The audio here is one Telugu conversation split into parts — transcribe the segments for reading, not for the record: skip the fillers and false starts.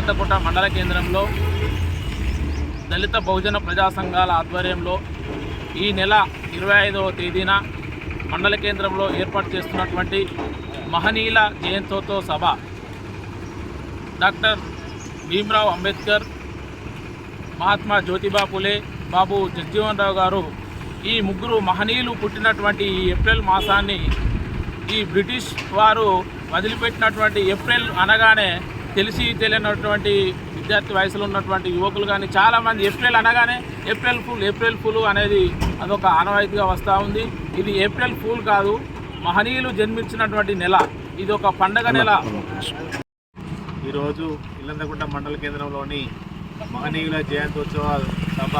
ఇల్లంతకుంట మండల కేంద్రంలో దళిత బహుజన ప్రజా సంఘాల ఆధ్వర్యంలో ఈ నెల 25వ తేదీన మండల కేంద్రంలో ఏర్పాటు చేస్తున్నటువంటి మహనీయుల జయంతోత్సవ సభ డాక్టర్ భీమ్రావ్ అంబేద్కర్, మహాత్మా జ్యోతిబా ఫులే, బాబు జగజీవన్ రావు గారు ఈ ముగ్గురు మహనీయులు పుట్టినటువంటి ఈ ఏప్రిల్ మాసాన్ని ఈ బ్రిటిష్ వారు వదిలిపెట్టినటువంటి ఏప్రిల్ అనగానే తెలిసి తెలియనటువంటి విద్యార్థి వయసులో ఉన్నటువంటి యువకులు కానీ చాలామంది ఏప్రిల్ అనగానే ఏప్రిల్ ఫూల్ అనేది అదొక ఆనవాయితీగా వస్తూ ఉంది. ఇది ఏప్రిల్ ఫూల్ కాదు, మహనీయులు జన్మించినటువంటి నెల. ఇది ఒక పండగ నెల. ఈరోజు ఇల్లంతకుంట మండల కేంద్రంలోని మహనీయుల జయంతోత్సవ సభ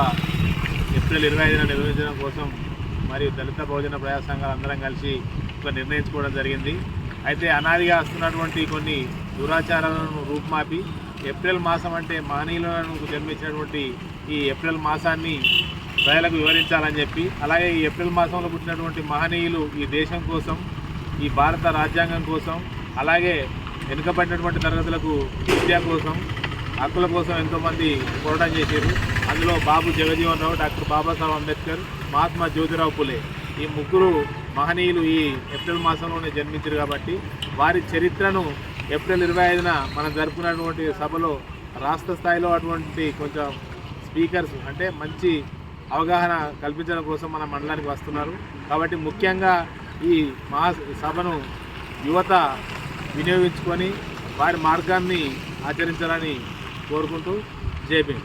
ఏప్రిల్ 25న నిర్వహించడం కోసం మరియు దళిత బహుజన ప్రజా సంఘాలు అందరం కలిసి ఒక నిర్ణయించుకోవడం జరిగింది. అయితే అనాదిగా వస్తున్నటువంటి కొన్ని దురాచారాలను రూపుమాపి ఏప్రిల్ మాసం అంటే మహనీయులను జన్మించినటువంటి ఈ ఏప్రిల్ మాసాన్ని ప్రజలకు వివరించాలని చెప్పి, అలాగే ఈ ఏప్రిల్ మాసంలో పుట్టినటువంటి మహనీయులు ఈ దేశం కోసం, ఈ భారత రాజ్యాంగం కోసం, అలాగే వెనుకబడినటువంటి తరగతులకు విద్య కోసం, హక్కుల కోసం ఎంతోమంది పోరాటం చేశారు. అందులో బాబు జగజీవన్ రావు, డాక్టర్ బాబాసాహెబ్ అంబేద్కర్, మహాత్మా జ్యోతిరావు ఫులే ఈ ముగ్గురు మహనీయులు ఈ ఏప్రిల్ మాసంలోనే జన్మించారు. కాబట్టి వారి చరిత్రను ఏప్రిల్ 25న మనం జరుపుకున్నటువంటి సభలో రాష్ట్ర స్థాయిలో అటువంటి కొంచెం స్పీకర్స్ అంటే మంచి అవగాహన కల్పించడం కోసం మన మండలానికి వస్తున్నారు. కాబట్టి ముఖ్యంగా ఈ సభను యువత వినియోగించుకొని వారి మార్గాన్ని ఆచరించాలని కోరుకుంటూ జై భీమ్.